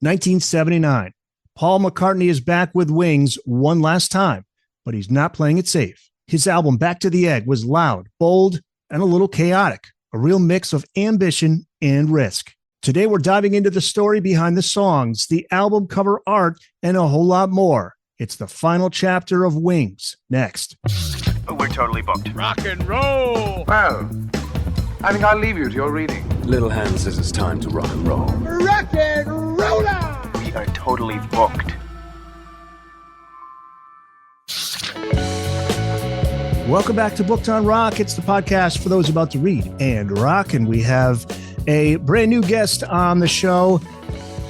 1979. Paul McCartney is back with Wings one last time, but he's not playing it safe. His album Back to the Egg was loud, bold, and a little chaotic, a real mix of ambition and risk. Today, we're diving into the story behind the songs, the album cover art, and a whole lot more. It's the final chapter of Wings. Next. We're totally booked. Rock and roll! Well, I think I'll leave you to your reading. Little Hand says it's time to rock and roll. Rock and roller! We are totally booked. Welcome back to Booked on Rock. It's the podcast for those about to read and rock, and we have a brand new guest on the show.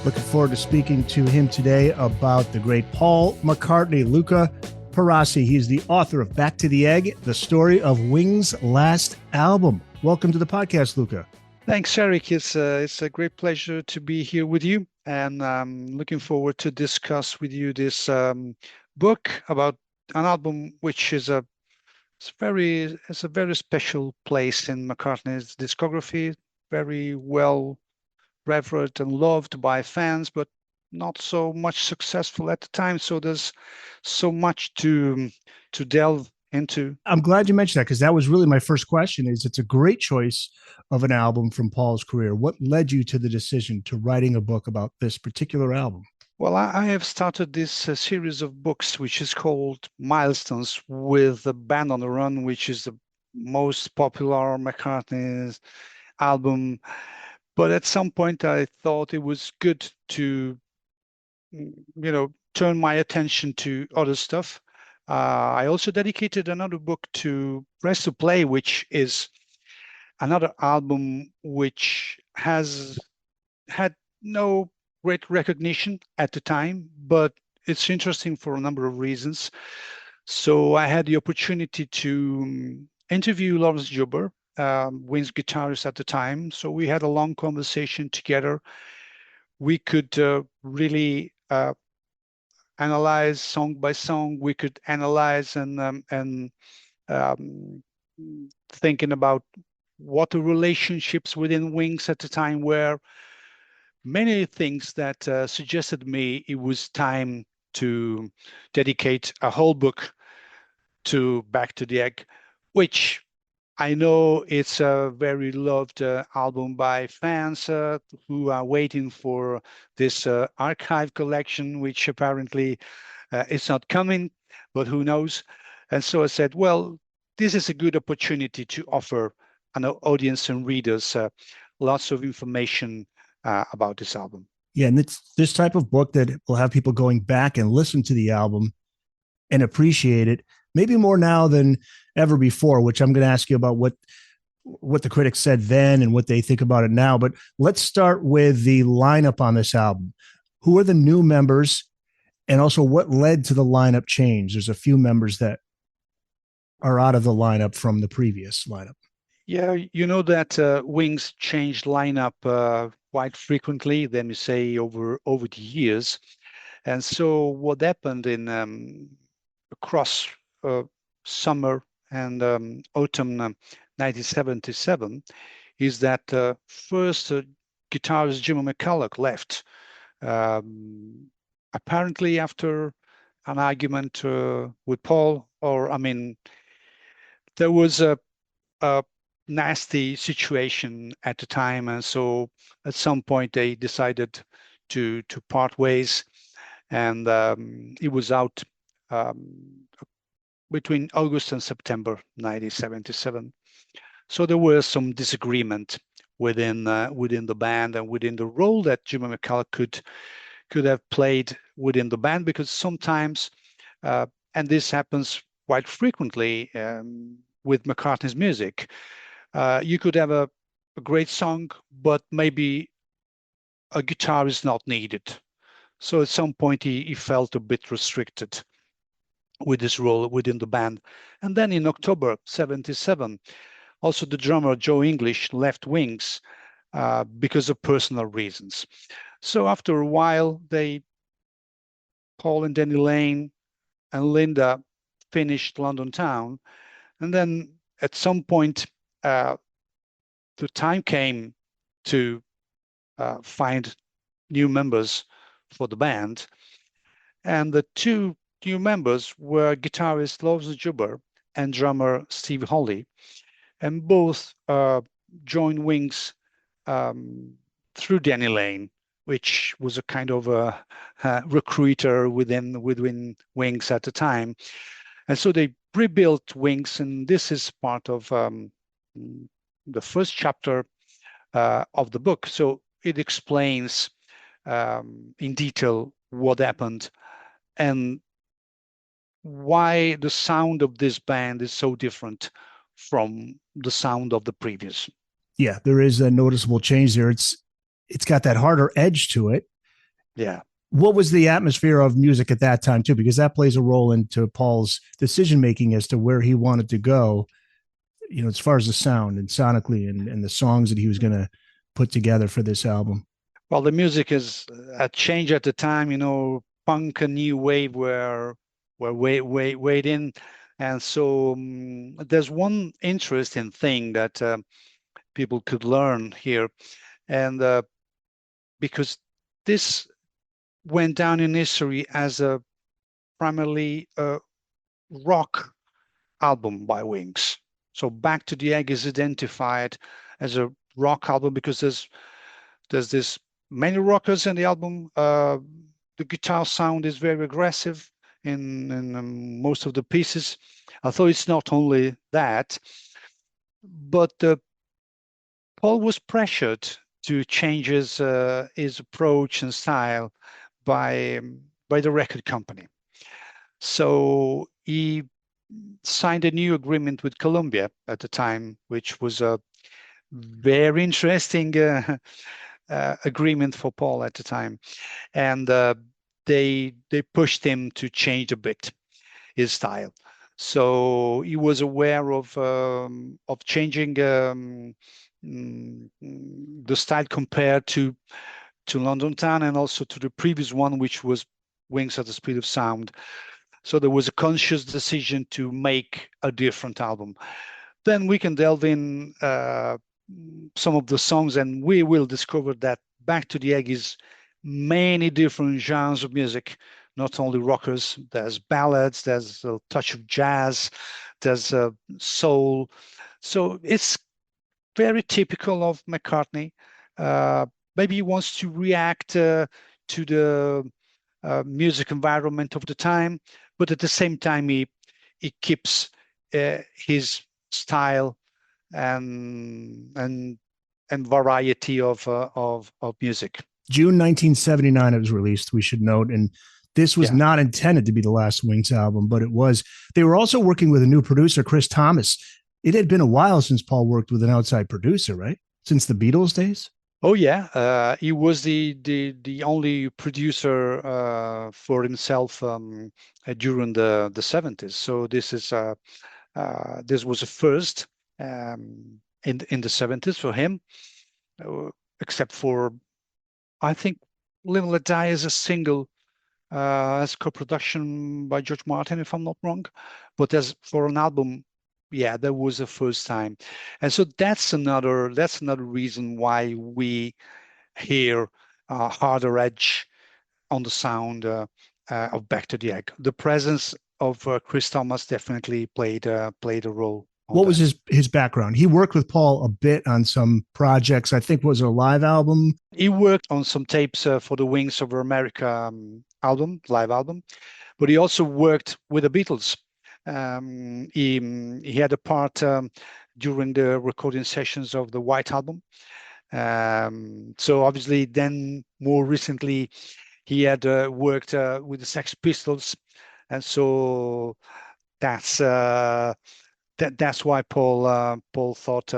Looking forward to speaking to him today about the great Paul McCartney, Luca Perasi. He's the author of Back to the Egg, the story of Wings' last album. Welcome to the podcast, Luca. Thanks, Eric. It's a great pleasure to be here with you, and I'm looking forward to discuss with you this book about an album which is a very special place in McCartney's discography. Very well revered and loved by fans, but not so much successful at the time. So there's so much to delve into. I'm glad you mentioned that, because that was really my first question. It's a great choice of an album from Paul's career. What led you to the decision to writing a book about this particular album? Well, I have started this series of books, which is called Milestones, with the Band on the Run, which is the most popular McCartney's album. But at some point, I thought it was good to, turn my attention to other stuff. I also dedicated another book to Press to Play, which is another album which has had no great recognition at the time, but it's interesting for a number of reasons. So I had the opportunity to interview Lawrence Juber, Wings guitarist at the time. So we had a long conversation together. We could really analyze song by song. We could analyze and thinking about what the relationships within Wings at the time were. Many things that suggested me it was time to dedicate a whole book to Back to the Egg, which I know it's a very loved album by fans who are waiting for this archive collection, which apparently is not coming, but who knows. And so I said, well, this is a good opportunity to offer an audience and readers lots of information about this album. Yeah, and it's this type of book that will have people going back and listen to the album and appreciate it, maybe more now than ever before, which I'm going to ask you about what the critics said then and what they think about it now. But let's start with the lineup on this album. Who are the new members, and also what led to the lineup change? There's a few members that are out of the lineup from the previous lineup. Yeah, you know that Wings changed lineup quite frequently, let me say, over the years. And so what happened in across summer and autumn 1977 is that first guitarist Jimmy McCulloch left, apparently after an argument with Paul, there was a nasty situation at the time, and so at some point they decided to part ways, and it was out between August and September 1977. So there was some disagreement within the band and within the role that Jimmy McCulloch could have played within the band, because sometimes, and this happens quite frequently with McCartney's music, you could have a great song, but maybe a guitar is not needed. So at some point he felt a bit restricted with his role within the band. And then in October 77, also the drummer Joe English left Wings because of personal reasons. So after a while, Paul and Denny Lane and Linda finished London Town. And then at some point, the time came to find new members for the band. And the two new members were guitarist Lars Juber and drummer Steve Holley, and both joined Wings through Danny Lane, which was a kind of a recruiter within Wings at the time. And so they rebuilt Wings, and this is part of the first chapter of the book. So it explains in detail what happened and why the sound of this band is so different from the sound of the previous. Yeah, there is a noticeable change there. It's got that harder edge to it. Yeah. What was the atmosphere of music at that time too? Because that plays a role into Paul's decision making as to where he wanted to go, you know, as far as the sound and sonically and the songs that he was going to put together for this album. Well, the music is a change at the time, you know, punk and new wave were way in. And so there's one interesting thing that people could learn here. And because this went down in history as a primarily a rock album by Wings. So Back to the Egg is identified as a rock album because there's this many rockers in the album. The guitar sound is very aggressive in most of the pieces. Although it's not only that, but Paul was pressured to change his approach and style by the record company. So he signed a new agreement with Columbia at the time, which was a very interesting agreement for Paul at the time, and they pushed him to change a bit his style. So he was aware of changing the style compared to London Town and also to the previous one, which was Wings at the Speed of Sound. So there was a conscious decision to make a different album. Then we can delve in some of the songs, and we will discover that Back to the Egg is many different genres of music, not only rockers. There's ballads, there's a touch of jazz, there's soul. So it's very typical of McCartney. Maybe he wants to react to the music environment of the time, but at the same time he keeps his style and variety of music. June 1979 it was released, we should note, and this was not intended to be the last Wings album, but it was. They were also working with a new producer, Chris Thomas. It had been a while since Paul worked with an outside producer, right? Since the Beatles days? Oh yeah, he was the only producer for himself during the 70s. So this was a first in the 70s for him, except for I think Live and Let Die is a single as co-production by George Martin, if I'm not wrong. But as for an album, yeah, that was the first time. And so that's another reason why we hear harder edge on the sound of Back to the Egg. The presence of Chris Thomas definitely played a role. What was his background? He worked with Paul a bit on some projects. I think was a live album. He worked on some tapes for the Wings Over America live album, but he also worked with the Beatles. He had a part during the recording sessions of the White Album. So obviously, then more recently, he had worked with the Sex Pistols, and so that's why Paul thought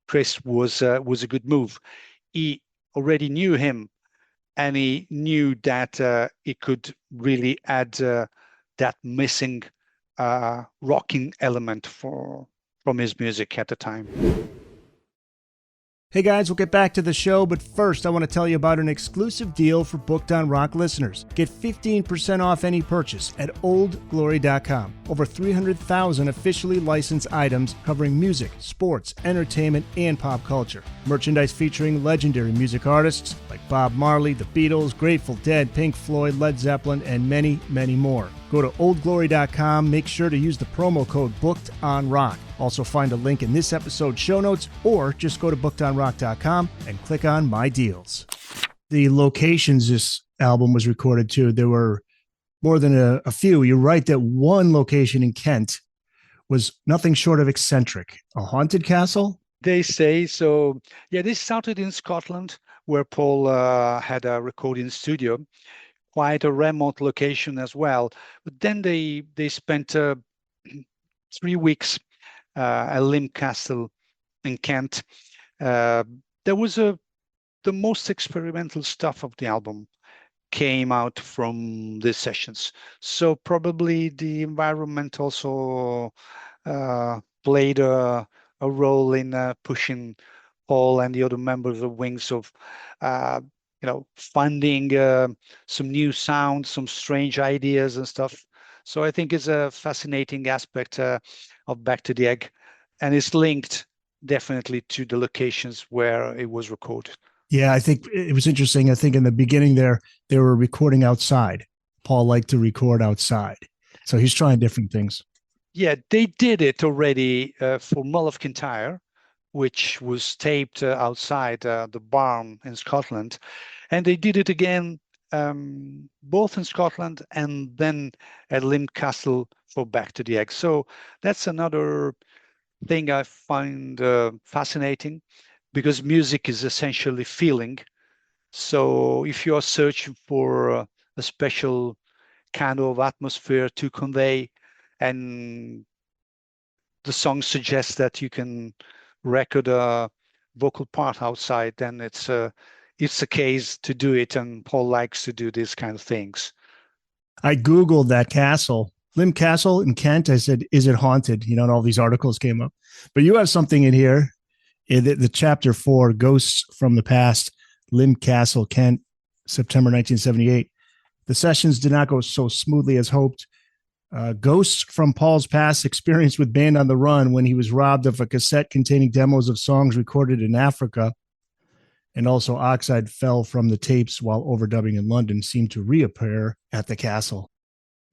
Chris was a good move. He already knew him, and he knew that he could really add that missing rocking element from his music at the time. Hey guys, we'll get back to the show, but first I want to tell you about an exclusive deal for Booked on Rock listeners. Get 15% off any purchase at oldglory.com. Over 300,000 officially licensed items covering music, sports, entertainment, and pop culture. Merchandise featuring legendary music artists like Bob Marley, The Beatles, Grateful Dead, Pink Floyd, Led Zeppelin, and many, many more. Go to oldglory.com. Make sure to use the promo code BookedOnRock. Also find a link in this episode's show notes, or just go to bookedonrock.com and click on My Deals. The locations this album was recorded to, there were more than a few. You're right that one location in Kent was nothing short of eccentric. A haunted castle? They say so. Yeah, they started in Scotland, where Paul had a recording studio, quite a remote location as well. But then they spent 3 weeks at Lim Castle in Kent. There was the most experimental stuff of the album came out from these sessions. So probably the environment also played a role in pushing Paul and the other members of Wings of finding some new sounds, some strange ideas and stuff. So I think it's a fascinating aspect of Back to the Egg, and it's linked definitely to the locations where it was recorded. Yeah, I think it was interesting. I think in the beginning there, they were recording outside. Paul liked to record outside. So he's trying different things. Yeah, they did it already for Mull of Kintyre, which was taped outside the barn in Scotland. And they did it again, both in Scotland and then at Lim Castle for Back to the Egg. So that's another thing I find fascinating, because music is essentially feeling. So if you are searching for a special kind of atmosphere to convey, and the song suggests that you can record a vocal part outside, then it's a case to do it, and Paul likes to do these kind of things. I Googled that castle, Lim Castle in Kent. I said, is it haunted? And all these articles came up. But you have something in here, in the chapter 4, Ghosts from the Past, Lim Castle, Kent, September 1978. The sessions did not go so smoothly as hoped. Ghosts from Paul's past experience with Band on the Run when he was robbed of a cassette containing demos of songs recorded in Africa. And also oxide fell from the tapes while overdubbing in London seemed to reappear at the castle.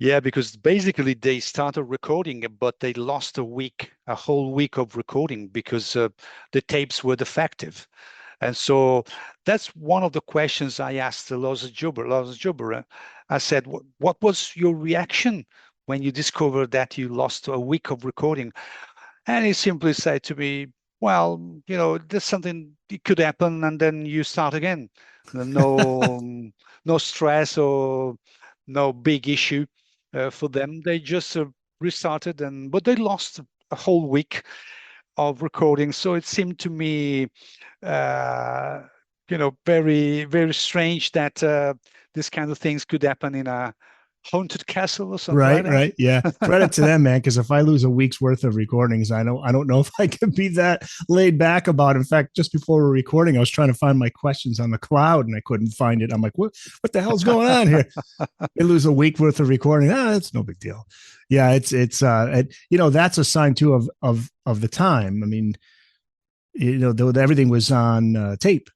Yeah, because basically they started recording, but they lost a whole week of recording, because the tapes were defective. And so that's one of the questions I asked Loza Juber. I said, what was your reaction when you discovered that you lost a week of recording? And he simply said to me, well, there's something, it could happen, and then you start again. No stress or no big issue for them. They just restarted, but they lost a whole week of recording. So it seemed to me, very, very strange that this kind of things could happen in a haunted castle or something. Right. Yeah. Credit to them, man. Because if I lose a week's worth of recordings, I don't know if I could be that laid back about it. In fact, just before we're recording, I was trying to find my questions on the cloud and I couldn't find it. I'm like, what the hell's going on here? They lose a week worth of recording. It's no big deal. Yeah. It's that's a sign too of the time. I mean, everything was on tape.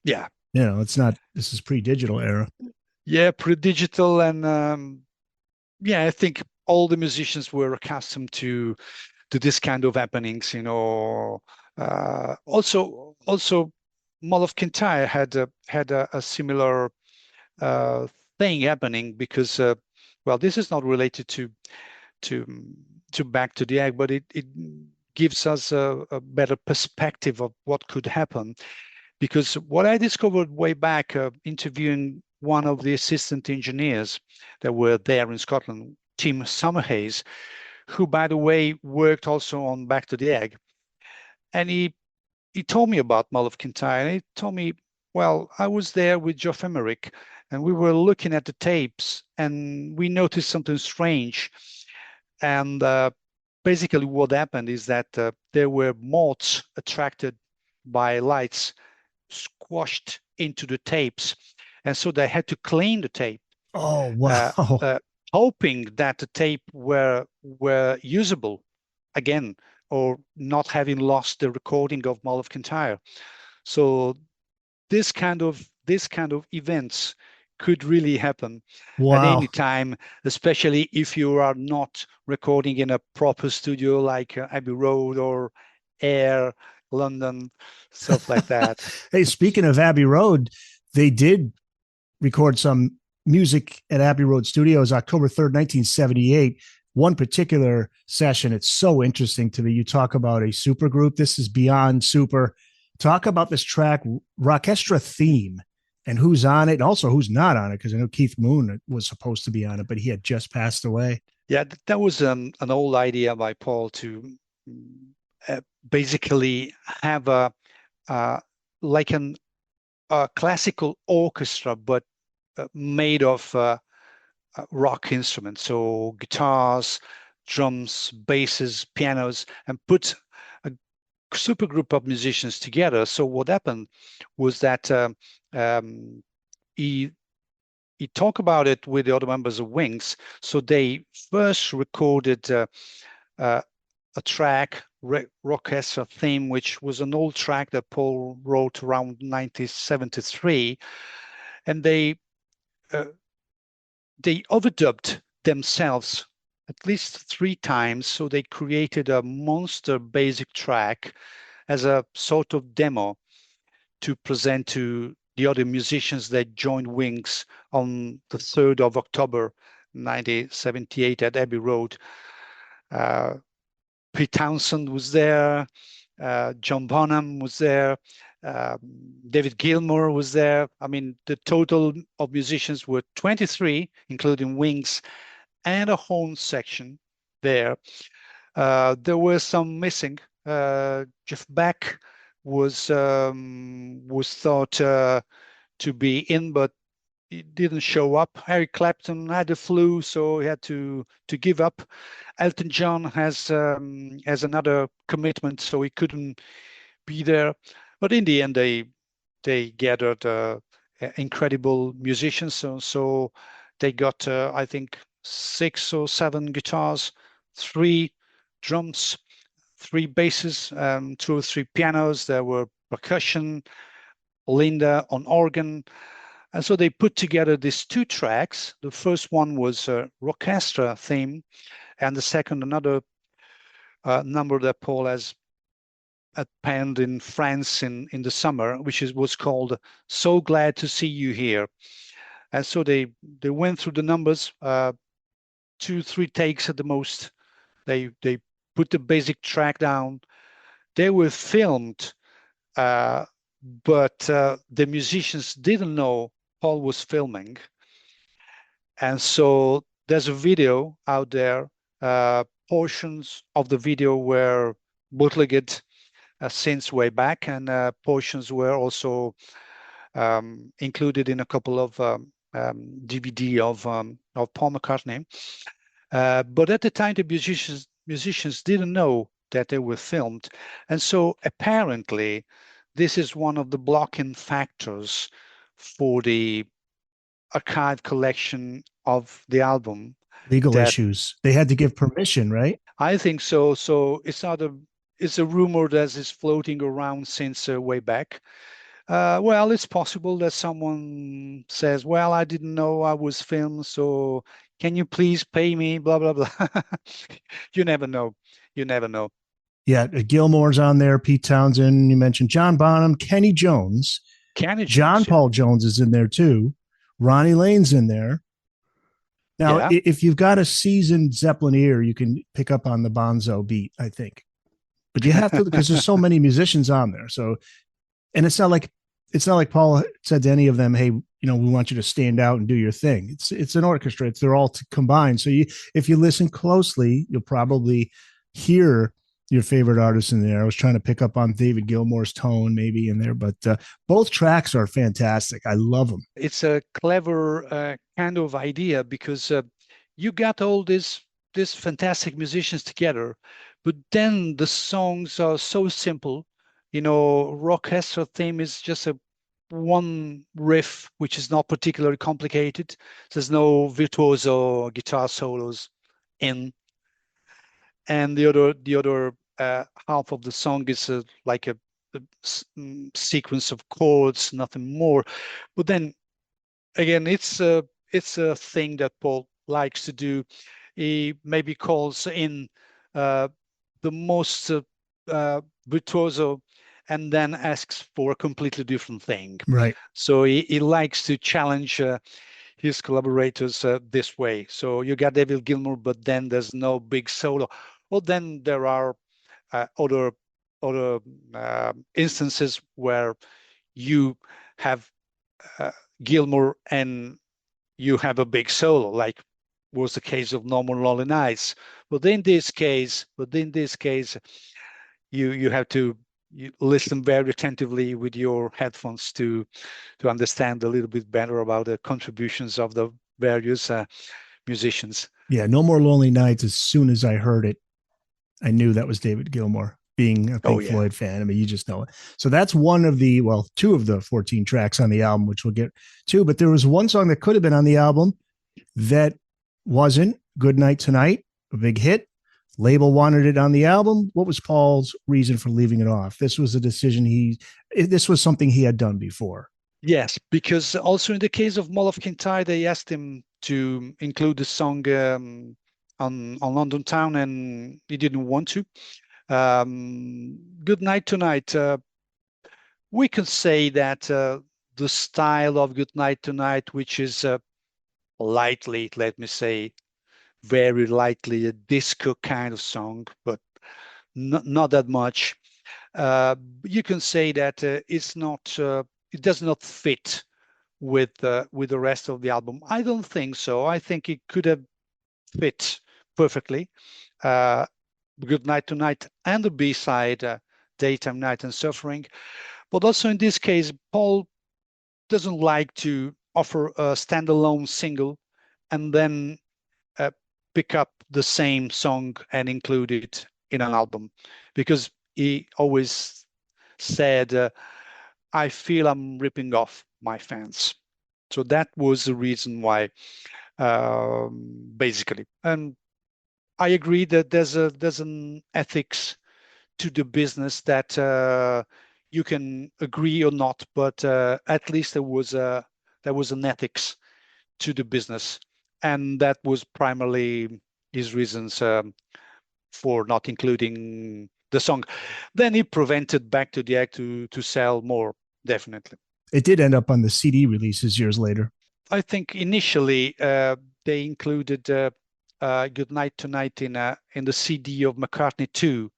Yeah. It's not, this is pre-digital era. Yeah, pre-digital, and I think all the musicians were accustomed to this kind of happenings. Also, Mull of Kintyre had a similar thing happening, because this is not related to Back to the Egg, but it gives us a better perspective of what could happen. Because what I discovered way back interviewing one of the assistant engineers that were there in Scotland, Tim Summerhays, who, by the way, worked also on Back to the Egg. And he told me about Mull of Kintyre, and he told me, well, I was there with Geoff Emerick, and we were looking at the tapes, and we noticed something strange. And basically what happened is that there were moths attracted by lights squashed into the tapes. And so they had to clean the tape, Oh, wow. hoping that the tape were usable again, or not having lost the recording of Mull of Kintyre. So this kind of events could really happen at Wow. any time, especially if you are not recording in a proper studio like Abbey Road or Air London, stuff like that. Hey, speaking of Abbey Road, they did record some music at Abbey Road Studios October 3rd, 1978. One particular session, it's so interesting to me. You talk about a supergroup. This is beyond super. Talk about this track, Rockestra Theme, and who's on it, and also who's not on it, because I know Keith Moon was supposed to be on it, but he had just passed away. Yeah, that was an old idea by Paul to basically have a classical orchestra, but made of rock instruments, so guitars, drums, basses, pianos, and put a super group of musicians together. So what happened was that he talked about it with the other members of Wings. So they first recorded a track, Rockestra Theme, which was an old track that Paul wrote around 1973, and they overdubbed themselves at least 3 times. So they created a monster basic track as a sort of demo to present to the other musicians that joined Wings on the 3rd of October 1978 at Abbey Road. Pete Townsend was there, John Bonham was there, David Gilmour was there. I mean, the total of musicians were 23, including Wings and a horn section there. There were some missing. Jeff Beck was thought to be in, but he didn't show up. Eric Clapton had the flu, so he had to give up. Elton John has another commitment, so he couldn't be there. But in the end, they gathered incredible musicians. So they got I think 6 or 7 guitars, 3 drums, 3 basses, 2 or 3 pianos. There were percussion, Linda on organ. And so they put together these 2 tracks. The first one was Rockestra Theme, and the second, another number that Paul has penned in France in the summer, which was called So Glad to See You Here. And so they went through the numbers, 2-3 takes at the most. They put the basic track down. They were filmed, but the musicians didn't know Paul was filming. And so there's a video out there. Portions of the video were bootlegged since way back, and portions were also included in a couple of DVD of Paul McCartney. But at the time, the musicians didn't know that they were filmed. And so apparently, this is one of the blocking factors for the archive collection of the album. Legal issues. They had to give permission, right? I think so. So it's a rumor that is floating around since way back. Well, it's possible that someone says, well, I didn't know I was filmed, so can you please pay me, blah, blah, blah. You never know. You never know. Yeah, Gilmore's on there, Pete Townsend, you mentioned John Bonham, Kenny Jones. John Paul Jones is in there too. Ronnie Lane's in there. Now, if you've got a seasoned Zeppelin ear, you can pick up on the Bonzo beat, I think. But you have to, because there's so many musicians on there. So, and it's not like Paul said to any of them, hey, we want you to stand out and do your thing. It's an orchestra. They're all combined. So if you listen closely, you'll probably hear your favorite artist in there. I was trying to pick up on David Gilmour's tone maybe in there, but both tracks are fantastic. I love them. It's a clever kind of idea, because you got all these fantastic musicians together, but then the songs are so simple orchestra theme is just a one riff, which is not particularly complicated. There's no virtuoso guitar solos in, and the other half of the song is like a sequence of chords, nothing more. But then again, it's a thing that Paul likes to do. He maybe calls in the most virtuoso and then asks for a completely different thing. Right. So he likes to challenge his collaborators this way. So you got David Gilmour, but then there's no big solo. Well, then there are other instances where you have Gilmour and you have a big solo, like was the case of No More Lonely Nights. But in this case, you have to listen very attentively with your headphones to understand a little bit better about the contributions of the various musicians. Yeah, No More Lonely Nights. As soon as I heard it, I knew that was David Gilmour. Being a Pink Floyd fan, I mean, you just know it. So that's one of the, well, two of the 14 tracks on the album, which we'll get to. But there was one song that could have been on the album that wasn't. Good Night Tonight, a big hit. Label wanted it on the album. What was Paul's reason for leaving it off? This was a decision this was something he had done before. Yes, because also in the case of Mall of Kintyre, they asked him to include the song on London Town, and he didn't want to. Good Night Tonight. We can say that the style of Good Night Tonight, which is lightly, let me say, very lightly a disco kind of song, but not that much. You can say that it's not. It does not fit with the rest of the album. I don't think so. I think it could have fit perfectly. Good Night Tonight and the B-side, Daytime, Night and Suffering. But also in this case, Paul doesn't like to offer a standalone single and then pick up the same song and include it in an album, because he always said, I feel I'm ripping off my fans. So that was the reason why, basically. And I agree that there's an ethics to the business that you can agree or not, but at least there was an ethics to the business, and that was primarily his reasons for not including the song. Then he prevented Back to the Egg to sell more, definitely. It did end up on the CD releases years later. I think initially they included Good Night Tonight in the CD of McCartney 2.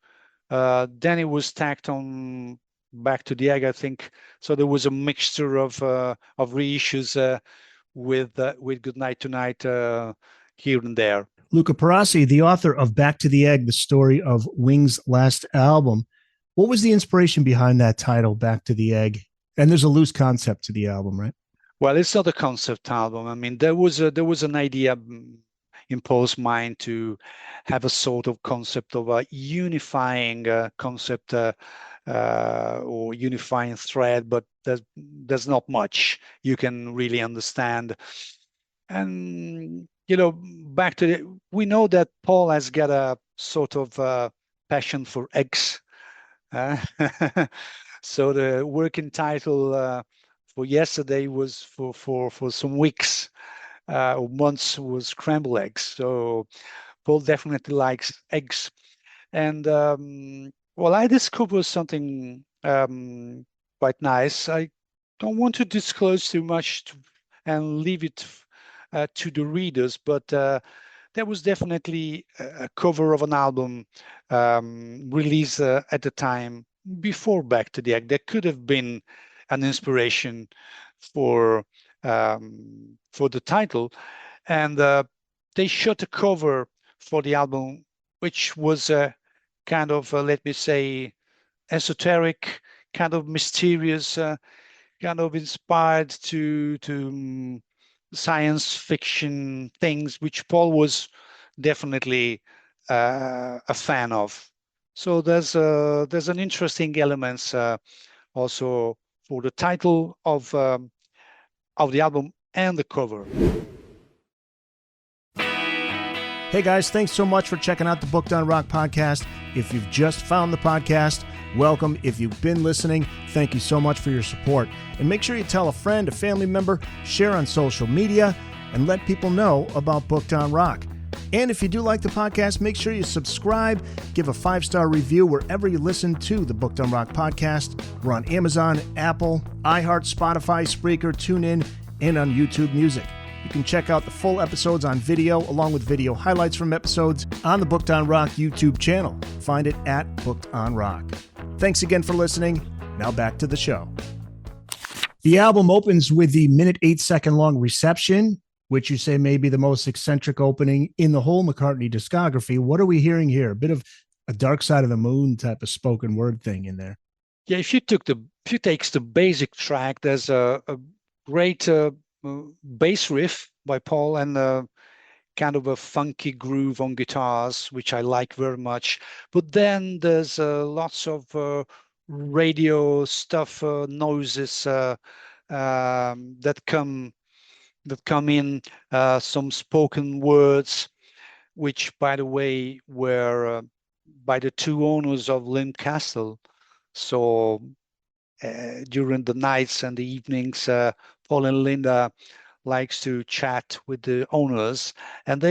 Then it was tacked on Back to the Egg, I think. So there was a mixture of reissues with Good Night Tonight here and there. Luca Perasi, the author of Back to the Egg, the story of Wings' last album. What was the inspiration behind that title, Back to the Egg? And there's a loose concept to the album, right? Well, it's not a concept album. I mean, there was an idea in Paul's mind to have a sort of concept of a unifying concept or unifying thread, but there's not much you can really understand. And back to we know that Paul has got a sort of passion for eggs. So the working title for yesterday was for some weeks or months was scrambled eggs. So Paul definitely likes eggs. And well, I discovered something quite nice. I don't want to disclose too much and leave it to the readers, but there was definitely a cover of an album released at the time before Back to the Egg. There could have been an inspiration for the title, and they shot a cover for the album, which was kind of let me say esoteric, kind of mysterious, kind of inspired to science fiction things, which Paul was definitely a fan of. So there's an interesting elements also for the title of the album and the cover. Hey guys, thanks so much for checking out the Booked on Rock podcast. If you've just found the podcast, welcome. If you've been listening, thank you so much for your support. And make sure you tell a friend, a family member, share on social media, and let people know about Booked on Rock. And if you do like the podcast, make sure you subscribe, give a 5-star review wherever you listen to the Booked on Rock podcast. We're on Amazon, Apple, iHeart, Spotify, Spreaker, TuneIn, and on YouTube Music. You can check out the full episodes on video, along with video highlights from episodes on the Booked on Rock YouTube channel. Find it at Booked on Rock. Thanks again for listening. Now back to the show. The album opens with the 8-second long Reception, which you say may be the most eccentric opening in the whole McCartney discography. What are we hearing here? A bit of a Dark Side of the Moon type of spoken word thing in there. Yeah, if you take the basic track, there's a great bass riff by Paul and kind of a funky groove on guitars, which I like very much. But then there's lots of radio stuff, noises that come in, some spoken words, which, by the way, were by the two owners of Lynn Castle. So during the nights and the evenings, Paul and Linda likes to chat with the owners, and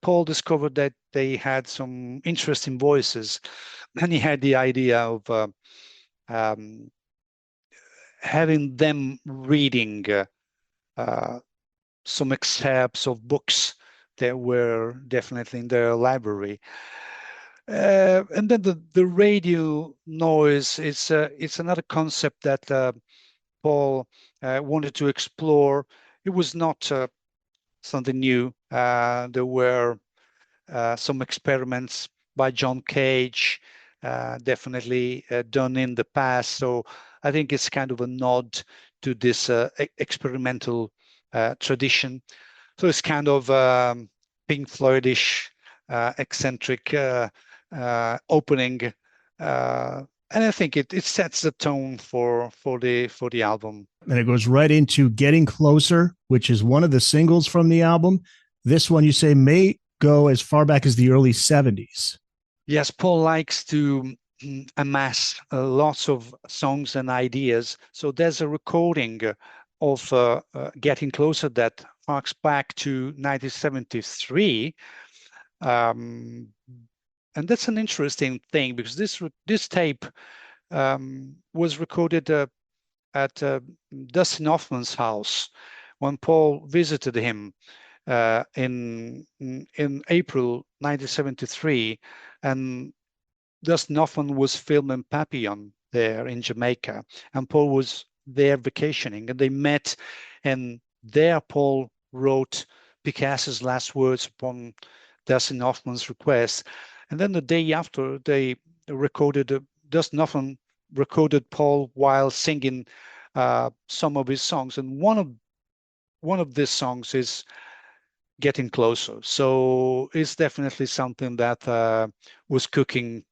Paul discovered that they had some interesting voices, and he had the idea of having them reading some excerpts of books that were definitely in their library. And then the radio noise, it's another concept that Paul wanted to explore. It was not something new. There were some experiments by John Cage, definitely done in the past. So I think it's kind of a nod to this experimental tradition. So it's kind of Pink Floydish, eccentric opening. And I think it sets the tone for the album. And it goes right into Getting Closer, which is one of the singles from the album. This one, you say, may go as far back as the early 70s. Yes, Paul likes to amass lots of songs and ideas. So there's a recording of Getting Closer that harks back to 1973. And that's an interesting thing, because this tape was recorded at Dustin Hoffman's house when Paul visited him in April 1973, and Dustin Hoffman was filming Papillon there in Jamaica, and Paul was there vacationing, and they met, and there Paul wrote Picasso's last words upon Dustin Hoffman's request. And then the day after, they recorded, Dustin Hoffman recorded Paul while singing some of his songs, and one of these songs is Getting Closer. So it's definitely something that was cooking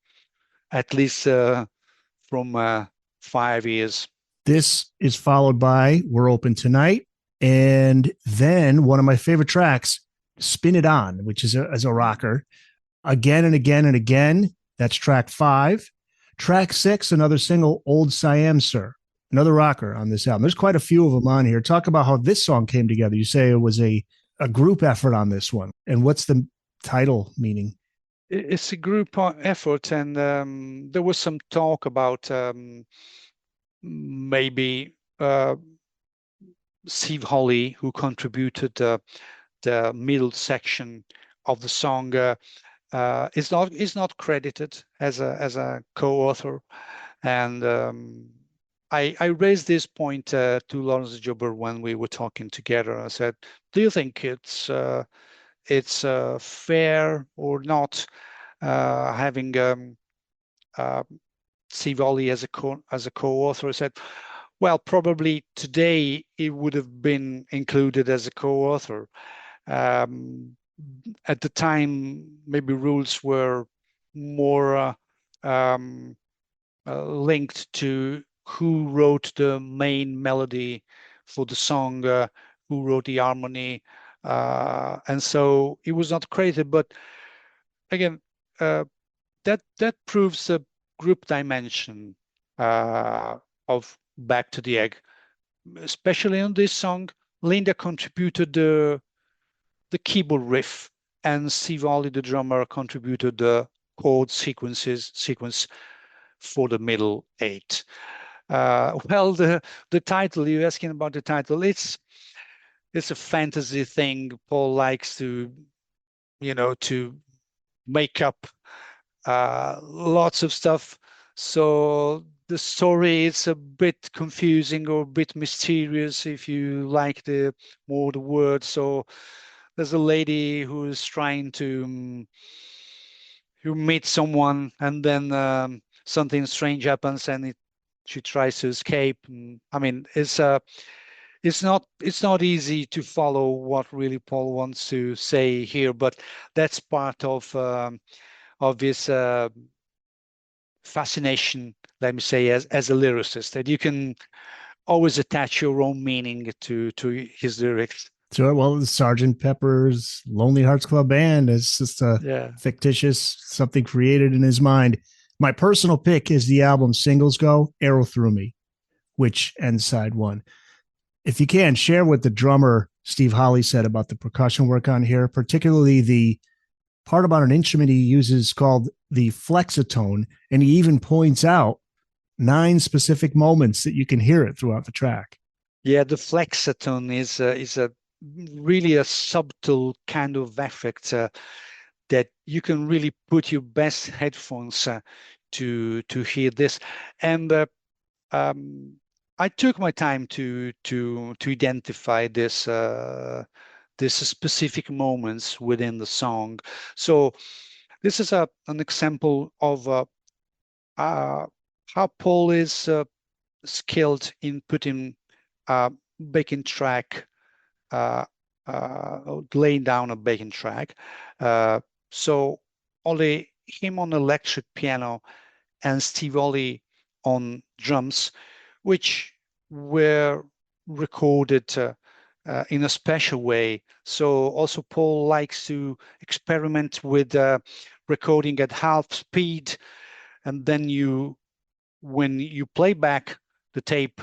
at least from 5 years. This is followed by We're Open Tonight, and then one of my favorite tracks, Spin It On, which is as a rocker. Again and Again and Again, that's track 5. Track 6, another single, Old Siam Sir, another rocker on this album. There's quite a few of them on here. Talk about how this song came together. You say it was a group effort on this one. And what's the title meaning? It's a group effort, and there was some talk about maybe Steve Holley, who contributed the middle section of the song, is not credited as a co-author, and I raised this point to Lawrence Jober when we were talking together. I said, "Do you think it's fair or not having Steve Holley as a co-author?" I said, "Well, probably today it would have been included as a co-author. At the time, maybe rules were more linked to who wrote the main melody for the song, who wrote the harmony, and so it was not created. But again, that proves a group dimension of Back to the Egg, especially on this song. Linda contributed the keyboard riff, and Steve Holley, the drummer, contributed the chord sequence for the middle eight. Well, the title, you're asking about the title. It's a fantasy thing. Paul likes to, to make up lots of stuff. So the story is a bit confusing or a bit mysterious if you like the words. So there's a lady who is trying to meet someone, and then something strange happens, and she tries to escape. I mean, it's not easy to follow what really Paul wants to say here, but that's part of this fascination, let me say, as a lyricist, that you can always attach your own meaning to his lyrics. Sure. Well, Sgt. Pepper's Lonely Hearts Club Band is just a fictitious something created in his mind. My personal pick is the album Singles Go, Arrow Through Me, which ends side one. If you can, share what the drummer Steve Holley said about the percussion work on here, particularly the part about an instrument he uses called the flexitone, and he even points out 9 specific moments that you can hear it throughout the track. Yeah, the flexitone is a really a subtle kind of effect that you can really put your best headphones to hear this. And I took my time to identify this specific moments within the song. So this is an example of how Paul is skilled in putting backing track, laying down a backing track. So only him on electric piano and Steve Holley on drums, which were recorded in a special way. So also Paul likes to experiment with recording at half speed, and then when you play back the tape,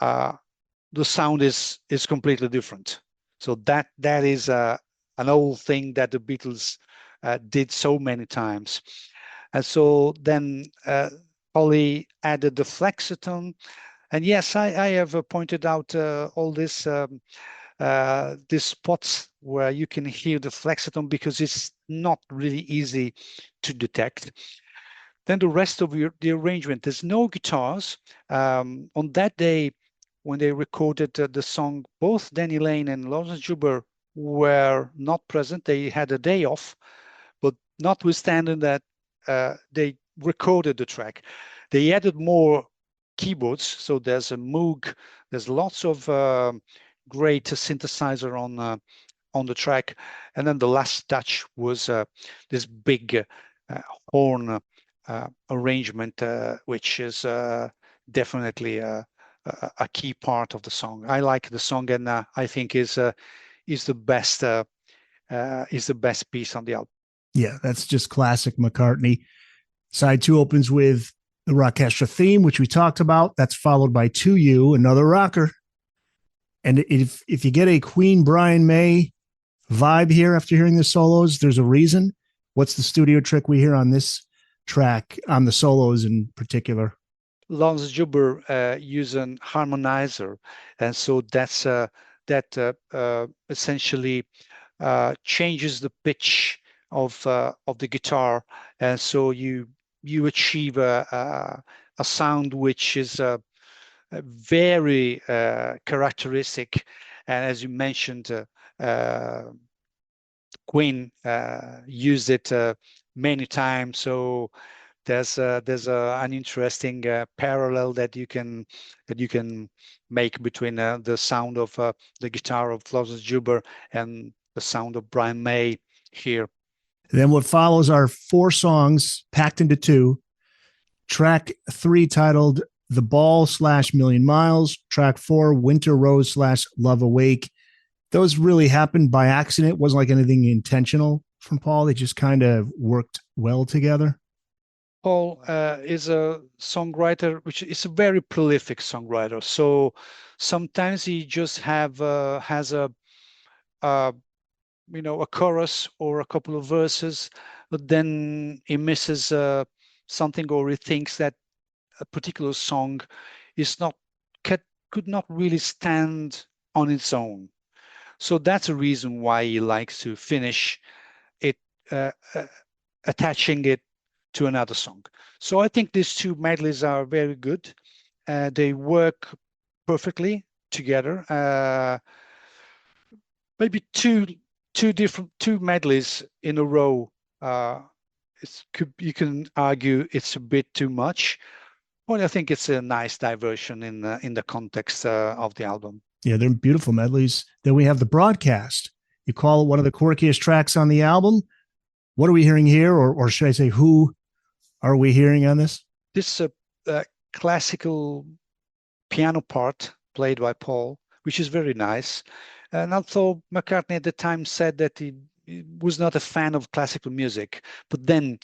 the sound is completely different. So that is an old thing that the Beatles did so many times. And so then Holley added the flexitone. And yes, I have pointed out all this these spots where you can hear the flexitone, because it's not really easy to detect. Then the rest of the arrangement, there's no guitars. On that day, when they recorded the song, both Danny Lane and Lawrence Juber were not present. They had a day off, but notwithstanding that, they recorded the track. They added more keyboards, so there's a Moog, there's lots of great synthesizer on the track, and then the last touch was this big horn arrangement, which is definitely a key part of the song. I like the song, and I think is the best piece on the album. Yeah, that's just classic McCartney. Side 2 opens with the Rockestra theme, which we talked about. That's followed by To You, another rocker. And if you get a Queen Brian May vibe here after hearing the solos, there's a reason. What's the studio trick we hear on this track, on the solos in particular? Lawrence Juber used an harmonizer, and so that's that essentially changes the pitch of the guitar, and so you achieve a sound which is very characteristic. And as you mentioned, Queen used it many times, so there's an interesting parallel that you can make between the sound of the guitar of Lawrence Juber and the sound of Brian May here. And then what follows are 4 songs packed into 2. Track 3 titled The Ball/Million Miles. Track 4, Winter Rose/Love Awake. Those really happened by accident. It wasn't like anything intentional from Paul. They just kind of worked well together. Paul is a songwriter, which is a very prolific songwriter. So sometimes he just has a a chorus or a couple of verses, but then he misses something, or he thinks that a particular song is not could not really stand on its own. So that's a reason why he likes to finish it, attaching it to another song. So I think these two medleys are very good. They work perfectly together. Maybe two medleys in a row. You can argue it's a bit too much, but I think it's a nice diversion in the context of the album. Yeah, they're beautiful medleys. Then we have the broadcast. You call it one of the quirkiest tracks on the album. What are we hearing here? Or should I say, who are we hearing on this? This is a classical piano part played by Paul, which is very nice. And although McCartney at the time said that he was not a fan of classical music, but then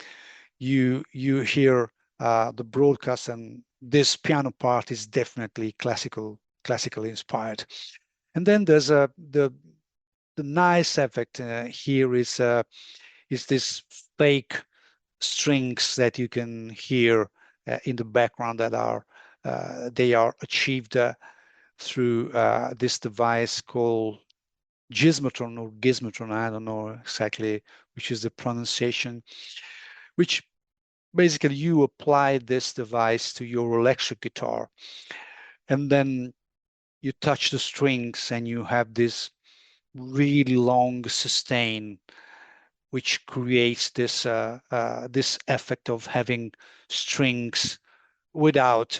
you hear the broadcast, and this piano part is definitely classically inspired. And then there's the nice effect here is this fake strings that you can hear in the background that they are achieved through this device called gizmotron or gizmotron. I don't know exactly which is the pronunciation, which basically you apply this device to your electric guitar, and then you touch the strings and you have this really long sustain, which creates this this effect of having strings without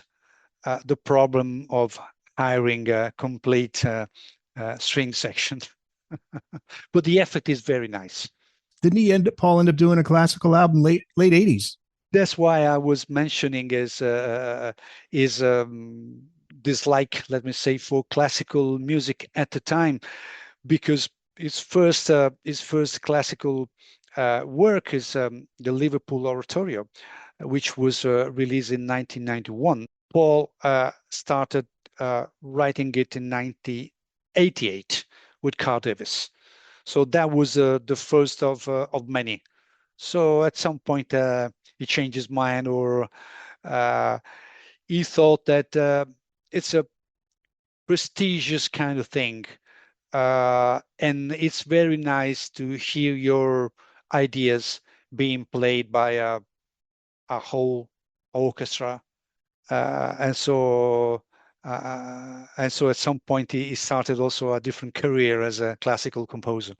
the problem of hiring a complete string section. But the effect is very nice. Didn't Paul end up doing a classical album late 80s? That's why I was mentioning is dislike, let me say, for classical music at the time, because his first classical work is the Liverpool Oratorio, which was released in 1991. Paul started writing it in 1988 with Carl Davis. So that was the first of many. So at some point he changed his mind, or he thought that it's a prestigious kind of thing. And it's very nice to hear your ideas being played by a whole orchestra. And so at some point he started also a different career as a classical composer.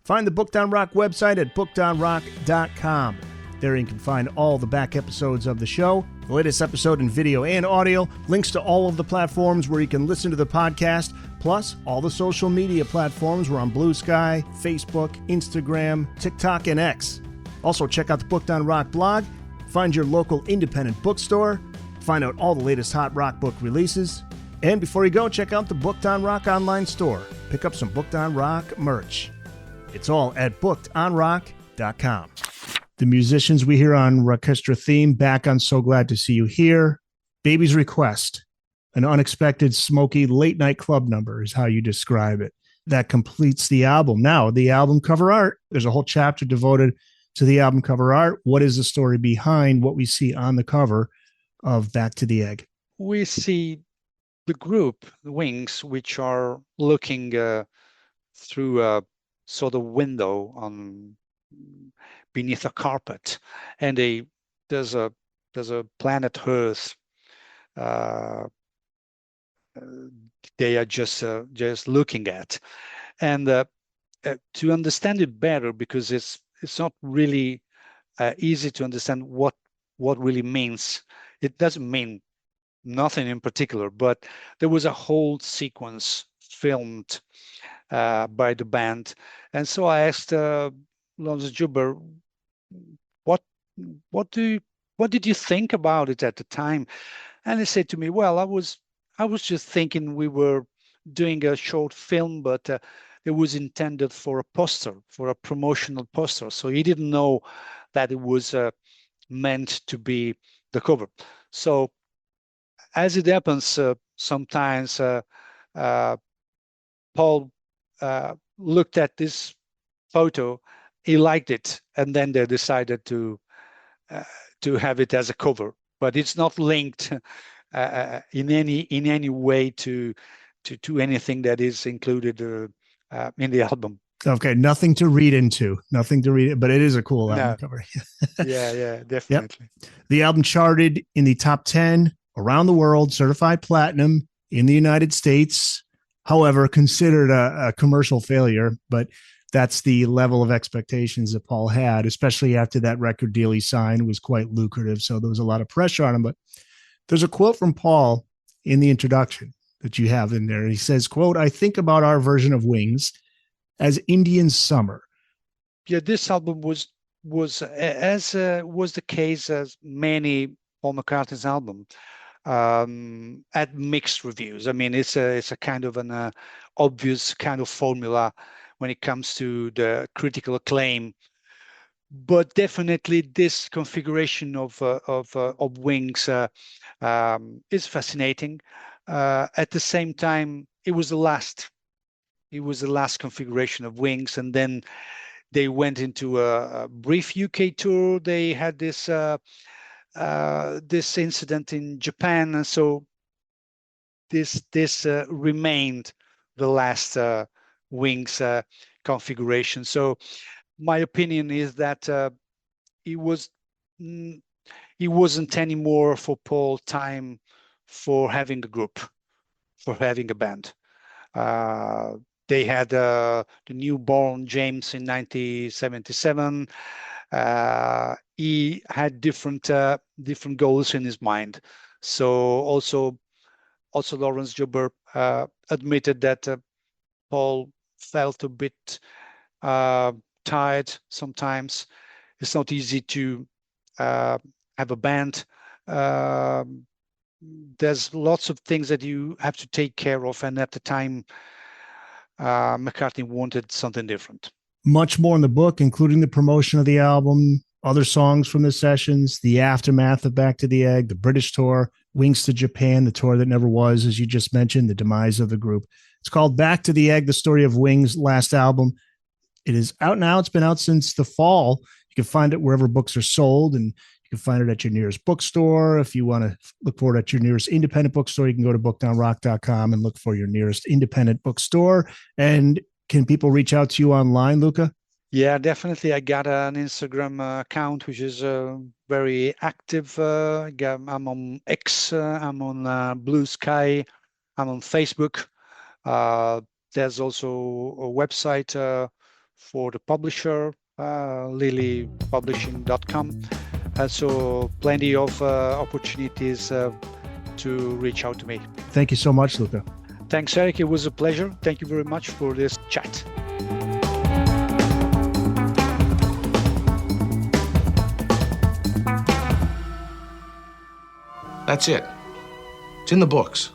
Find the Booked on Rock website at bookedonrock.com. There you can find all the back episodes of the show, the latest episode in video and audio, links to all of the platforms where you can listen to the podcast, plus all the social media platforms. We're on Blue Sky, Facebook, Instagram, TikTok, and X. Also, check out the Booked on Rock blog, find your local independent bookstore, find out all the latest hot rock book releases, and before you go, check out the Booked on Rock online store. Pick up some Booked on Rock merch. It's all at bookedonrock.com. The musicians we hear on Rockestra Theme, back on So Glad to See You Here. Baby's Request, an unexpected, smoky, late-night club number is how you describe it. That completes the album. Now, the album cover art, there's a whole chapter devoted to the album cover art. What is the story behind what we see on the cover of Back to the Egg? We see the group, the Wings, which are looking through a sort of window on beneath a carpet, and there's a planet Earth. They are just looking at, and to understand it better, because it's not really easy to understand what really means. It doesn't mean nothing in particular, but there was a whole sequence filmed by the band, and so I asked Lonzo Juber, what did you think about it at the time? And he said to me, well, I was just thinking we were doing a short film, but it was intended for a poster, for a promotional poster. So he didn't know that it was meant to be the cover. So as it happens, sometimes Paul looked at this photo, he liked it, and then they decided to have it as a cover. But it's not linked in any way to anything that is included in the album. Okay, nothing to read into, but it is a cool album cover. Yeah, definitely. Yep. The album charted in the top 10 around the world, certified platinum in the United States. However, considered a commercial failure, but that's the level of expectations that Paul had, especially after that record deal he signed was quite lucrative. So there was a lot of pressure on him. But there's a quote from Paul in the introduction that you have in there. He says, quote, "I think about our version of Wings as Indian summer." Yeah, this album was as was the case as many Paul McCartney's album, had mixed reviews. I mean, it's a kind of an obvious kind of formula when it comes to the critical acclaim, but definitely this configuration of Wings is fascinating. At the same time, it was the last configuration of Wings, and then they went into a brief UK tour. They had this incident in Japan, and so this remained the last Wings configuration. So my opinion is that it wasn't anymore for Paul time for having a group, for having a band. They had the newborn James in 1977. He had different goals in his mind. So also Lawrence Joubert admitted that Paul felt a bit tired sometimes. It's not easy to have a band. There's lots of things that you have to take care of, and at the time, McCartney wanted something different. Much more in the book, including the promotion of the album, other songs from the sessions, the aftermath of Back to the Egg, the British tour, Wings to Japan, the tour that never was, as you just mentioned, the demise of the group. It's called Back to the Egg, the story of Wings' last album. It is out now. It's been out since the fall. You can find it wherever books are sold, and you can find it at your nearest bookstore. If you want to look for it at your nearest independent bookstore, you can go to bookdownrock.com and look for your nearest independent bookstore. And can people reach out to you online, Luca? Yeah, definitely. I got an Instagram account, which is very active. I'm on X, I'm on Blue Sky, I'm on Facebook. There's also a website for the publisher, lilypublishing.com. So plenty of opportunities to reach out to me. Thank you so much, Luca. Thanks, Eric. It was a pleasure. Thank you very much for this chat. That's it. It's in the books.